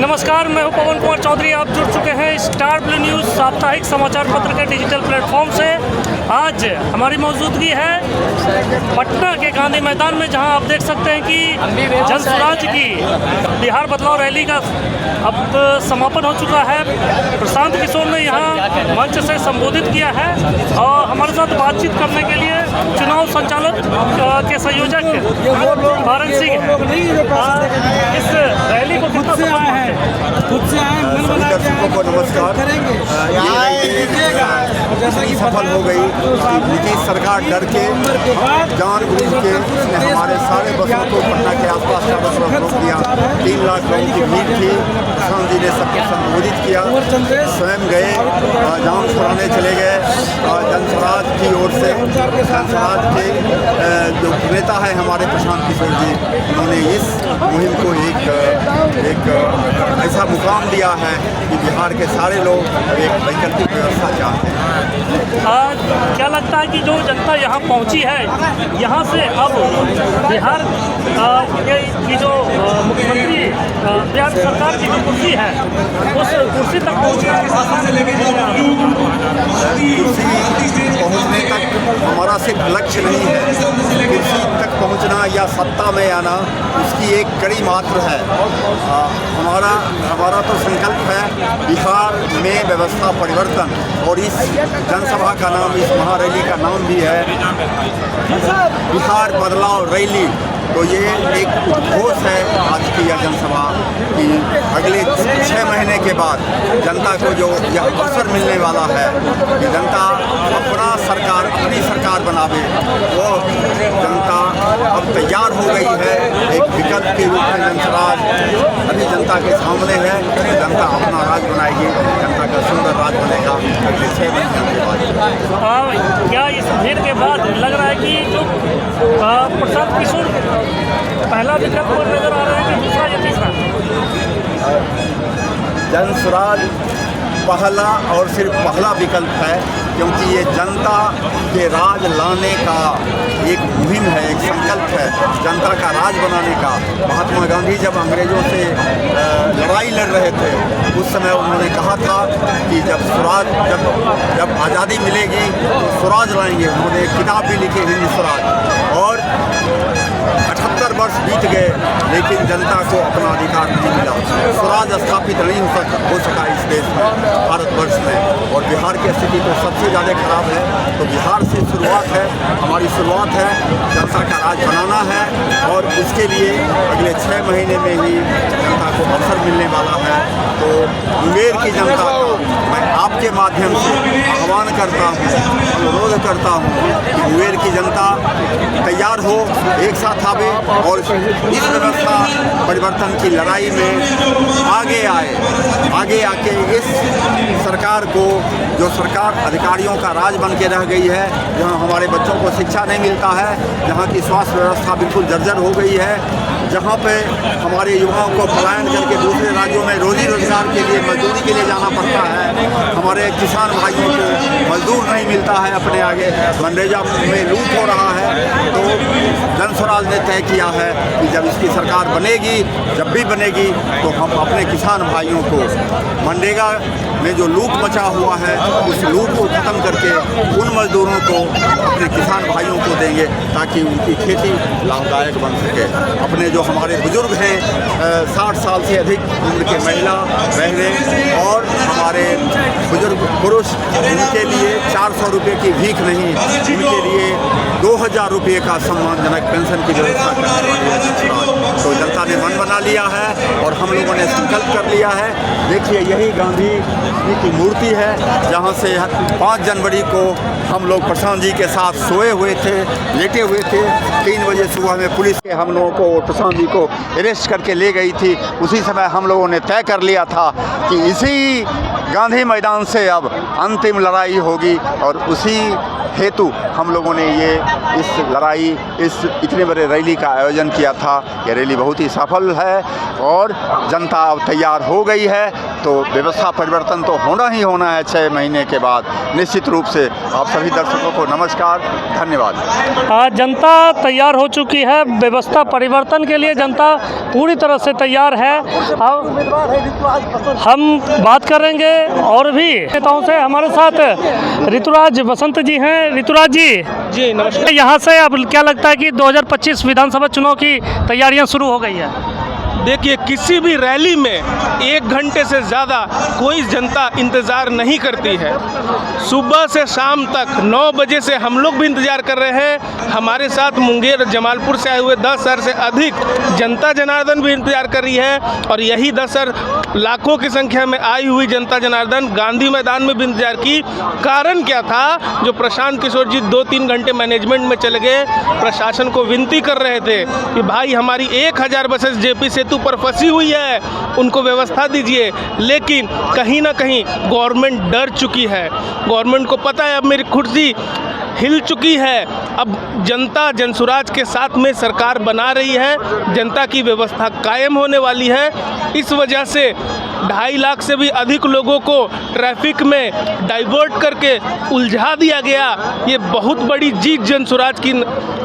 नमस्कार, मैं हूं पवन कुमार चौधरी। आप जुड़ चुके हैं स्टार ब्लू न्यूज़ साप्ताहिक समाचार पत्र के डिजिटल प्लेटफॉर्म से। आज हमारी मौजूदगी है पटना के गांधी मैदान में, जहां आप देख सकते हैं कि जन स्वराज की बिहार बदलाव रैली का अब समापन हो चुका है। प्रशांत किशोर ने यहां मंच से संबोधित किया है और हमारे साथ बातचीत करने के लिए चुनाव संचालक के संयोजक भारत सिंह हैं। इस रैली को कितना सफल है? सभी दर्शकों को नमस्कार। ये सफल हो गई कि नीतीश सरकार डर के जानबूझ के उसने हमारे सारे बसों को पटना के आसपास का बस रोक दिया। 3 लाख लोगों की भीड़ थी। प्रशांत जी ने सबको संबोधित किया, स्वयं गए, जाम छुड़ाने चले गए। जन स्वराज की ओर से जन स्वराज के जो नेता है हमारे प्रशांत किशोर जी, उन्होंने इस मुहिम को एक ऐसा मुकाम दिया है कि बिहार के सारे लोग एक वैकल्पिक व्यवस्था चाहते हैं। क्या लगता है कि जो जनता यहाँ पहुँची है, यहाँ से अब बिहार की जो मुख्यमंत्री बिहार सरकार की जो कुर्सी है, उस कुर्सी तक पहुँचना पहुँचने तक हमारा सिर्फ लक्ष्य नहीं है। कुर्सी तक पहुँचना या सत्ता में आना उसकी एक कड़ी मात्र है। हमारा तो संकल्प है बिहार में व्यवस्था परिवर्तन, और इस जनसभा का नाम, इस महारैली का नाम भी है बिहार बदलाव रैली। तो ये एक उद्घोष है आज की यह जनसभा कि अगले 6 महीने के बाद जनता को जो यह अवसर मिलने वाला है कि जनता अपनी सरकार बनावे, वो जनता अब तैयार हो गई है। एक विकल्प के रूप में जनसराज अभी जनता के सामने है। जनता अपना राज बनाएगी, जनता का सुंदर राज बनेगा अगले 6 महीने के बाद। क्या इस भीड़ के बाद लग रहा है कि जो प्रशांत किशोर पहला विकल्प पर नजर आ रहा है कि दूसरा या तीसरा? जन स्वराज पहला और सिर्फ पहला विकल्प है, क्योंकि ये जनता के राज लाने का एक मुहिम है, एक संकल्प है जनता का राज बनाने का। महात्मा गांधी जब अंग्रेज़ों से लड़ाई लड़ रहे थे, उस समय उन्होंने कहा था कि जब आज़ादी मिलेगी तो स्वराज लाएंगे। उन्होंने एक किताब भी लिखी, हिंद स्वराज। और 78 वर्ष बीत गए, लेकिन जनता को अपना अधिकार नहीं मिला। स्वराज स्थापित नहीं हो सका इस देश में, भारतवर्ष में। और बिहार की स्थिति तो सबसे ज़्यादा खराब है। तो बिहार से शुरुआत है, हमारी शुरुआत है, जनता का राज बनाना है। और इसके लिए अगले 6 महीने में ही जनता को अवसर मिलने वाला है। तो मुंगेर की जनता को मैं आपके माध्यम से आह्वान करता हूँ, अनुरोध करता हूँ कि मुंगेर की जनता तैयार हो, एक साथ आवे और इस व्यवस्था परिवर्तन की लड़ाई में आगे आके इस सरकार को, जो सरकार अधिकारियों का राज बन के रह गई है, जहां हमारे बच्चों को शिक्षा नहीं मिलता है, जहां की स्वास्थ्य व्यवस्था बिल्कुल जर्जर हो गई है, जहां पे हमारे युवाओं को पलायन करके दूसरे राज्यों में रोजी रोजगार के लिए, मजदूरी के लिए जाना पड़ता है, हमारे किसान भाइयों को मजदूर नहीं मिलता है, अपने आगे मनरेगा में लूट हो रहा है। तो जन स्वराज ने तय किया है कि जब इसकी सरकार बनेगी, जब भी बनेगी, तो हम अपने किसान भाइयों को मनरेगा में जो लूट मचा हुआ है, उस लूट को ख़त्म करके उन मजदूरों को अपने किसान भाइयों को देंगे, ताकि उनकी खेती लाभदायक बन सके। अपने जो हमारे बुजुर्ग हैं, 60 साल से अधिक उम्र के महिला बहनें और हमारे बुजुर्ग पुरुष, उनके लिए 400 रुपये की भीख नहीं, उनके लिए 2000 रुपये का सम्मानजनक पेंशन की व्यवस्था करने वाली है। तो जनता ने मन बना लिया है और हम लोगों ने संकल्प कर लिया है। देखिए, यही गांधी जी की मूर्ति है, जहां से 5 जनवरी को हम लोग प्रशांत जी के साथ सोए हुए थे, लेटे हुए थे। 3 बजे सुबह में पुलिस के हम लोगों को, प्रशांत जी को अरेस्ट करके ले गई थी। उसी समय हम लोगों ने तय कर लिया था कि इसी गांधी मैदान से अब अंतिम लड़ाई होगी, और उसी हेतु हम लोगों ने इस इतने बड़े रैली का आयोजन किया था। ये रैली बहुत ही सफल है और जनता अब तैयार हो गई है। तो व्यवस्था परिवर्तन तो होना ही होना है 6 महीने के बाद निश्चित रूप से। आप सभी दर्शकों को नमस्कार, धन्यवाद। जनता तैयार हो चुकी है, व्यवस्था परिवर्तन के लिए जनता पूरी तरह से तैयार है। हम बात करेंगे और भी नेताओं से। हमारे साथ ऋतुराज बसंत जी हैं। ऋतुराज जी नमस्कार। यहाँ से अब क्या लगता है कि 2025 विधानसभा चुनाव की तैयारियां शुरू हो गई है? देखिए, किसी भी रैली में 1 घंटे से ज़्यादा कोई जनता इंतज़ार नहीं करती है। सुबह से शाम तक 9 बजे से हम लोग भी इंतज़ार कर रहे हैं। हमारे साथ मुंगेर जमालपुर से आए हुए 10,000 से अधिक जनता जनार्दन भी इंतज़ार कर रही है। और यही 10,000 लाखों की संख्या में आई हुई जनता जनार्दन गांधी मैदान में भी इंतज़ार की। कारण क्या था? जो प्रशांत किशोर जी 2-3 घंटे मैनेजमेंट में चले गए, प्रशासन को विनती कर रहे थे कि भाई हमारी 1000 बसेस जेपी सेतु पर फंसी हुई है, उनको व्यवस्था दीजिए। लेकिन कहीं ना कहीं गवर्नमेंट डर चुकी है। गवर्नमेंट को पता है अब मेरी कुर्सी हिल चुकी है। अब जनता जनसुराज के साथ में सरकार बना रही है, जनता की व्यवस्था कायम होने वाली है। इस वजह से 2.5 लाख से भी अधिक लोगों को ट्रैफिक में डाइवर्ट करके उलझा दिया गया। ये बहुत बड़ी जीत जनसुराज की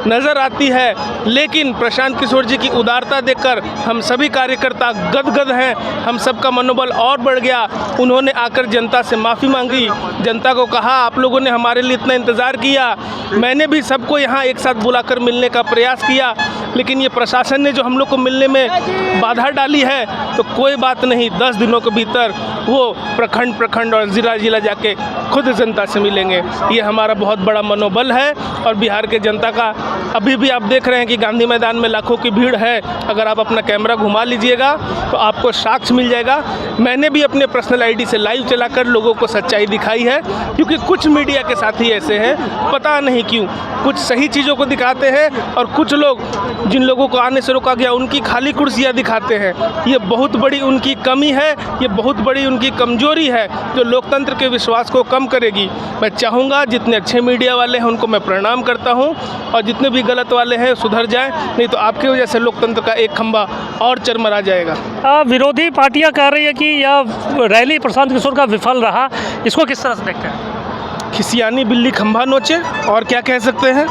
नज़र आती है। लेकिन प्रशांत किशोर जी की उदारता देखकर हम सभी कार्यकर्ता गदगद हैं। हम सबका मनोबल और बढ़ गया। उन्होंने आकर जनता से माफ़ी मांगी, जनता को कहा आप लोगों ने हमारे लिए इतना इंतज़ार किया। मैंने भी सबको यहाँ एक साथ बुलाकर मिलने का प्रयास किया, लेकिन ये प्रशासन ने जो हम लोग को मिलने में बाधा डाली है, तो कोई बात नहीं, 10 दिनों के भीतर वो प्रखंड और ज़िला जाके खुद जनता से मिलेंगे। ये हमारा बहुत बड़ा मनोबल है। और बिहार के जनता का अभी भी आप देख रहे हैं कि गांधी मैदान में लाखों की भीड़ है। अगर आप अपना कैमरा घुमा लीजिएगा तो आपको साक्ष्य मिल जाएगा। मैंने भी अपने पर्सनल आईडी से लाइव चलाकर लोगों को सच्चाई दिखाई है, क्योंकि कुछ मीडिया के साथी ऐसे हैं, पता नहीं क्यों, कुछ सही चीज़ों को दिखाते हैं और कुछ लोग जिन लोगों को आने से रोका गया उनकी खाली कुर्सियाँ दिखाते हैं। ये बहुत बड़ी उनकी कमी है, ये बहुत बड़ी उनकी कमजोरी है, जो लोकतंत्र के विश्वास को कम करेगी। मैं चाहूँगा जितने अच्छे मीडिया वाले हैं उनको मैं प्रणाम करता हूँ, और जितने भी गलत वाले हैं सुधर जाएं, नहीं तो आपकी वजह से लोकतंत्र का एक खंभा और चरमरा जाएगा। विरोधी पार्टियां कह रही है कि यह रैली प्रशांत किशोर का विफल रहा, इसको किस तरह से देखते हैं? खिसियानी बिल्ली खंभा नोचे, और क्या कह सकते हैं।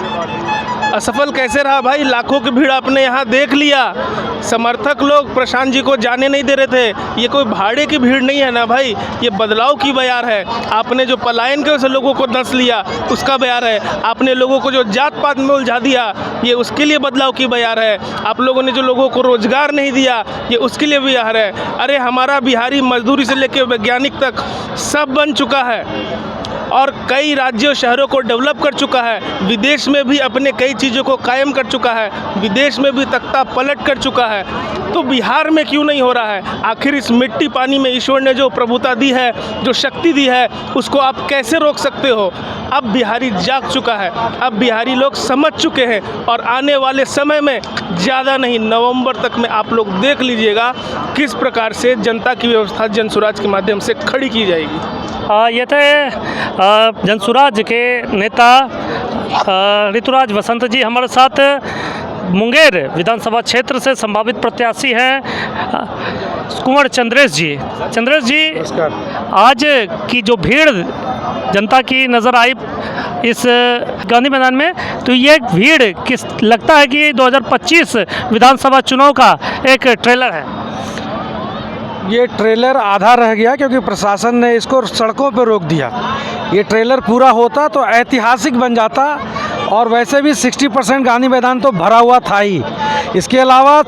असफल कैसे रहा भाई? लाखों की भीड़ आपने यहाँ देख लिया। समर्थक लोग प्रशांत जी को जाने नहीं दे रहे थे। ये कोई भाड़े की भीड़ नहीं है ना भाई, ये बदलाव की बयार है। आपने जो पलायन के वजह से लोगों को दस लिया उसका बयार है। आपने लोगों को जो जात पात में उलझा दिया ये उसके लिए बदलाव की बयार है। आप लोगों ने जो लोगों को रोजगार नहीं दिया ये उसके लिए बयार है। अरे हमारा बिहारी मजदूरी से लेकर वैज्ञानिक तक सब बन चुका है और कई राज्यों शहरों को डेवलप कर चुका है। विदेश में भी अपने कई चीज़ों को कायम कर चुका है, विदेश में भी तख्ता पलट कर चुका है। तो बिहार में क्यों नहीं हो रहा है? आखिर इस मिट्टी पानी में ईश्वर ने जो प्रभुता दी है, जो शक्ति दी है, उसको आप कैसे रोक सकते हो? अब बिहारी जाग चुका है, अब बिहारी लोग समझ चुके हैं और आने वाले समय में ज़्यादा नहीं, नवंबर तक में आप लोग देख लीजिएगा किस प्रकार से जनता की व्यवस्था जनसुराज के माध्यम से खड़ी की जाएगी। ये थे जनसुराज के नेता ऋतुराज बसंत जी हमारे साथ। मुंगेर विधानसभा क्षेत्र से संभावित प्रत्याशी हैं कुंवर चंद्रेश जी। चंद्रेश जी, आज की जो भीड़ जनता की नज़र आई इस गांधी मैदान में, तो ये भीड़ किस लगता है कि 2025 विधानसभा चुनाव का एक ट्रेलर है? ये ट्रेलर आधा रह गया क्योंकि प्रशासन ने इसको सड़कों पर रोक दिया। ये ट्रेलर पूरा होता तो ऐतिहासिक बन जाता, और वैसे भी 60% गांधी मैदान तो भरा हुआ था ही। इसके अलावा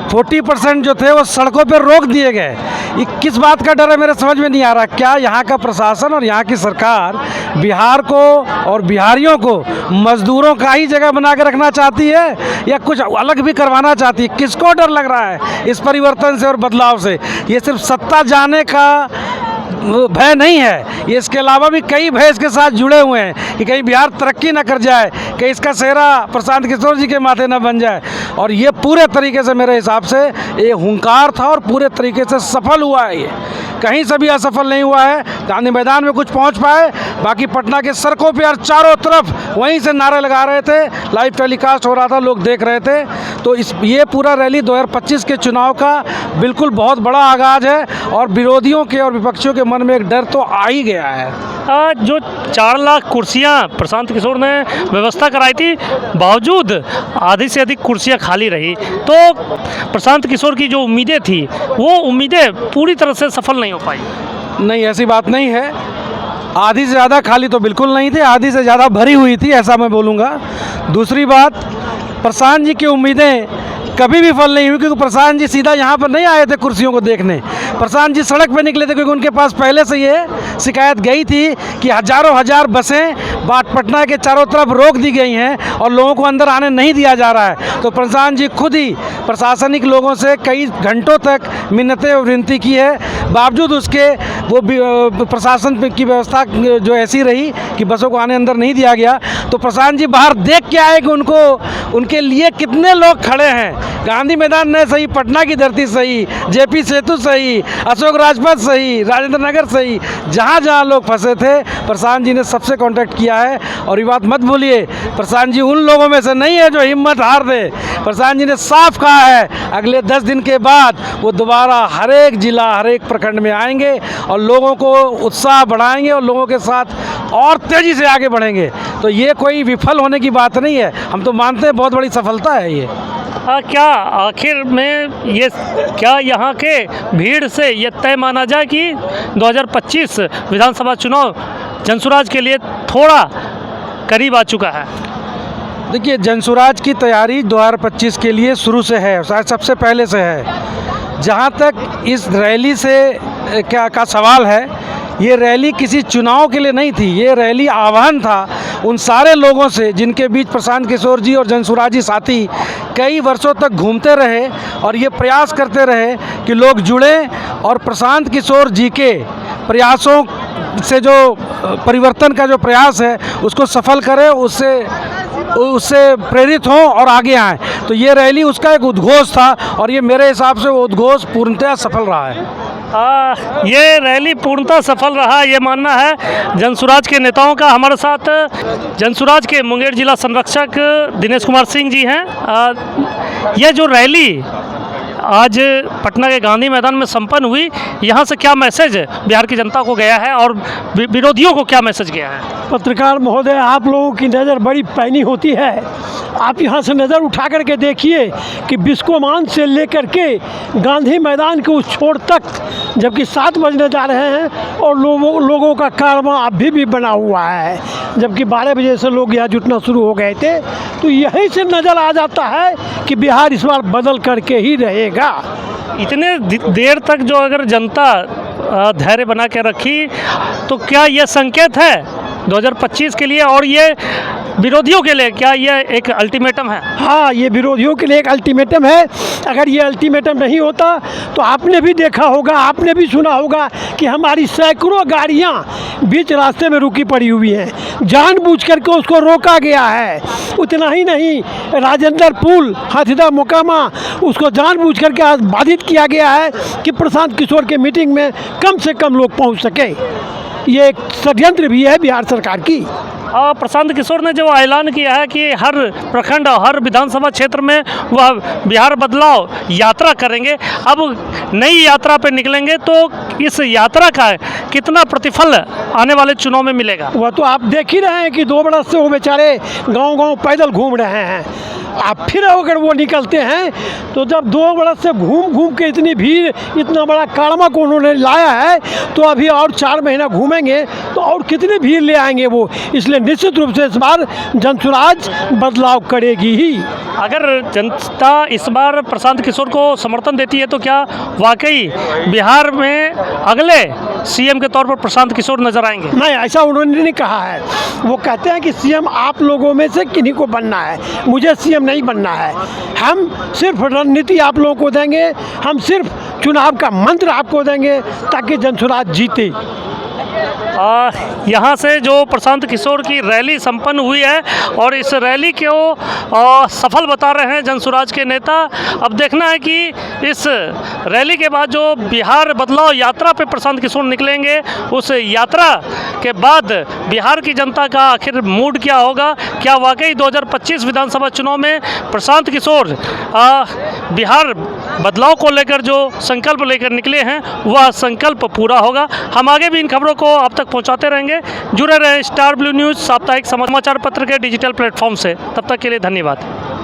40% जो थे वो सड़कों पर रोक दिए गए। ये किस बात का डर है मेरे समझ में नहीं आ रहा। क्या यहाँ का प्रशासन और यहाँ की सरकार बिहार को और बिहारियों को मजदूरों का ही जगह बना के रखना चाहती है या कुछ अलग भी करवाना चाहती है? किसको डर लग रहा है इस परिवर्तन से और बदलाव से? ये सिर्फ सत्ता जाने का भय नहीं है, ये इसके अलावा भी कई भय इसके साथ जुड़े हुए हैं कि कहीं बिहार तरक्की न कर जाए, कहीं इसका सेहरा प्रशांत किशोर जी के माथे न बन जाए। और ये पूरे तरीके से मेरे हिसाब से ये हुंकार था और पूरे तरीके से सफल हुआ है। ये कहीं से भी असफल नहीं हुआ है। गांधी मैदान में कुछ पहुंच पाए, बाकी पटना के सड़कों पर चारों तरफ वहीं से नारे लगा रहे थे, लाइव टेलीकास्ट हो रहा था, लोग देख रहे थे। तो ये पूरा रैली 2025 के चुनाव का बिल्कुल बहुत बड़ा आगाज़ है और विरोधियों के और विपक्षियों के मन में एक डर तो आ ही गया है। जो 4 लाख कुर्सियां प्रशांत किशोर ने व्यवस्था कराई थी, बावजूद आधी से अधिक कुर्सियां खाली रही, तो प्रशांत किशोर की जो उम्मीदें थी वो उम्मीदें पूरी तरह से सफल नहीं हो पाई। नहीं, ऐसी बात नहीं है। आधी से ज़्यादा खाली तो बिल्कुल नहीं थी, आधी से ज़्यादा भरी हुई थी, ऐसा मैं बोलूँगा। दूसरी बात, प्रशांत जी की उम्मीदें कभी भी फल नहीं हुई, क्योंकि प्रशांत जी सीधा यहाँ पर नहीं आए थे कुर्सियों को देखने। प्रशांत जी सड़क पर निकले थे, क्योंकि उनके पास पहले से ये शिकायत गई थी कि हजारों हजार बसें पटना के चारों तरफ रोक दी गई हैं और लोगों को अंदर आने नहीं दिया जा रहा है। तो प्रशांत जी खुद ही प्रशासनिक लोगों से कई घंटों तक मिन्नतें और विनती की है, बावजूद उसके वो प्रशासन की व्यवस्था जो ऐसी रही कि बसों को आने अंदर नहीं दिया गया। तो प्रशांत जी बाहर देख के आए कि उनके लिए कितने लोग खड़े हैं। गांधी मैदान नहीं सही, पटना की धरती सही, जेपी सेतु सही, अशोक राजपथ सही, राजेंद्र नगर सही, जहाँ जहाँ लोग फंसे थे प्रशांत जी ने सबसे कांटेक्ट किया है। और ये बात मत भूलिए, प्रशांत जी उन लोगों में से नहीं है जो हिम्मत हार दे। प्रशांत जी ने साफ कहा है अगले 10 दिन के बाद वो दोबारा हर एक जिला, हर एक प्रखंड में आएंगे और लोगों को उत्साह बढ़ाएंगे और लोगों के साथ और तेज़ी से आगे बढ़ेंगे। तो ये कोई विफल होने की बात नहीं है, हम तो मानते हैं बहुत बड़ी सफलता है ये। क्या आखिर में ये क्या यहाँ के भीड़ से ये तय माना जाए कि 2025 विधानसभा चुनाव जनसुराज के लिए थोड़ा करीब आ चुका है? देखिए, जनसुराज की तैयारी 2025 के लिए शुरू से है, शायद सबसे पहले से है। जहाँ तक इस रैली से का सवाल है, ये रैली किसी चुनाव के लिए नहीं थी, ये रैली आह्वान था उन सारे लोगों से जिनके बीच प्रशांत किशोर जी और जनसुराज जी साथी कई वर्षों तक घूमते रहे और ये प्रयास करते रहे कि लोग जुड़ें और प्रशांत किशोर जी के प्रयासों से जो परिवर्तन का जो प्रयास है उसको सफल करें, उससे प्रेरित हों और आगे आएँ। तो ये रैली उसका एक उद्घोष था और ये मेरे हिसाब से वो उद्घोष पूर्णतः सफल रहा है। ये रैली पूर्णतः सफल रहा, ये मानना है जनसुराज के नेताओं का। हमारे साथ जनसुराज के मुंगेर जिला संरक्षक दिनेश कुमार सिंह जी हैं। ये जो रैली आज पटना के गांधी मैदान में संपन्न हुई, यहाँ से क्या मैसेज बिहार की जनता को गया है और विरोधियों को क्या मैसेज गया है? पत्रकार महोदय, आप लोगों की नज़र बड़ी पैनी होती है। आप यहाँ से नज़र उठा करके देखिए कि बिस्कोमान से लेकर के गांधी मैदान के उस छोर तक, जबकि 7 बजने जा रहे हैं और लोगों का कारवां अभी भी बना हुआ है, जबकि 12 बजे से लोग यहाँ जुटना शुरू हो गए थे। तो यहीं से नज़र आ जाता है कि बिहार इस बार बदल करके ही रहेगा। इतने देर तक जो अगर जनता धैर्य बना के रखी, तो क्या यह संकेत है 2025 के लिए और ये विरोधियों के लिए क्या ये एक अल्टीमेटम है? हाँ, ये विरोधियों के लिए एक अल्टीमेटम है। अगर ये अल्टीमेटम नहीं होता तो आपने भी देखा होगा, आपने भी सुना होगा कि हमारी सैकड़ों गाड़ियाँ बीच रास्ते में रुकी पड़ी हुई हैं, जानबूझ करके उसको रोका गया है। उतना ही नहीं, राजेंद्र पुल, हाथीदह मोकामा, उसको जानबूझ करके बाधित किया गया है कि प्रशांत किशोर के मीटिंग में कम से कम लोग पहुँच सके। ये एक षड्यंत्र भी है बिहार सरकार की। प्रशांत किशोर ने जो ऐलान किया है कि हर प्रखंड और हर विधानसभा क्षेत्र में वह बिहार बदलाव यात्रा करेंगे, अब नई यात्रा पे निकलेंगे, तो इस यात्रा का कितना प्रतिफल आने वाले चुनाव में मिलेगा? वह तो आप देख ही रहे हैं कि 2 बरस से वो बेचारे गांव-गांव पैदल घूम रहे हैं। आप फिर अगर वो निकलते हैं तो जब 2 बरस से घूम के इतनी भीड़, इतना बड़ा कारवां को उन्होंने लाया है, तो अभी और 4 महीना घूमेंगे तो और कितनी भीड़ ले आएंगे वो। इसलिए निश्चित रूप से इस बार जनसुराज बदलाव करेगी ही। अगर जनता इस बार प्रशांत किशोर को समर्थन देती है तो क्या वाकई बिहार में अगले सीएम के तौर पर प्रशांत किशोर नजर आएंगे? नहीं, ऐसा उन्होंने नहीं कहा है। वो कहते हैं कि सीएम आप लोगों में से किन्हीं को बनना है, मुझे सीएम नहीं बनना है। हम सिर्फ रणनीति आप लोगों को देंगे, हम सिर्फ चुनाव का मंत्र आपको देंगे ताकि जनसुराज जीते। यहाँ से जो प्रशांत किशोर की रैली संपन्न हुई है और इस रैली को सफल बता रहे हैं जनसुराज के नेता। अब देखना है कि इस रैली के बाद जो बिहार बदलाव यात्रा पे प्रशांत किशोर निकलेंगे, उस यात्रा के बाद बिहार की जनता का आखिर मूड क्या होगा, क्या वाकई 2025 विधानसभा चुनाव में प्रशांत किशोर बिहार बदलाव को लेकर जो संकल्प लेकर निकले हैं वह संकल्प पूरा होगा। हम आगे भी इन खबरों को आप तक पहुंचाते रहेंगे। जुड़े रहे स्टार ब्लू न्यूज़ साप्ताहिक समाचार पत्र के डिजिटल प्लेटफॉर्म से। तब तक के लिए धन्यवाद।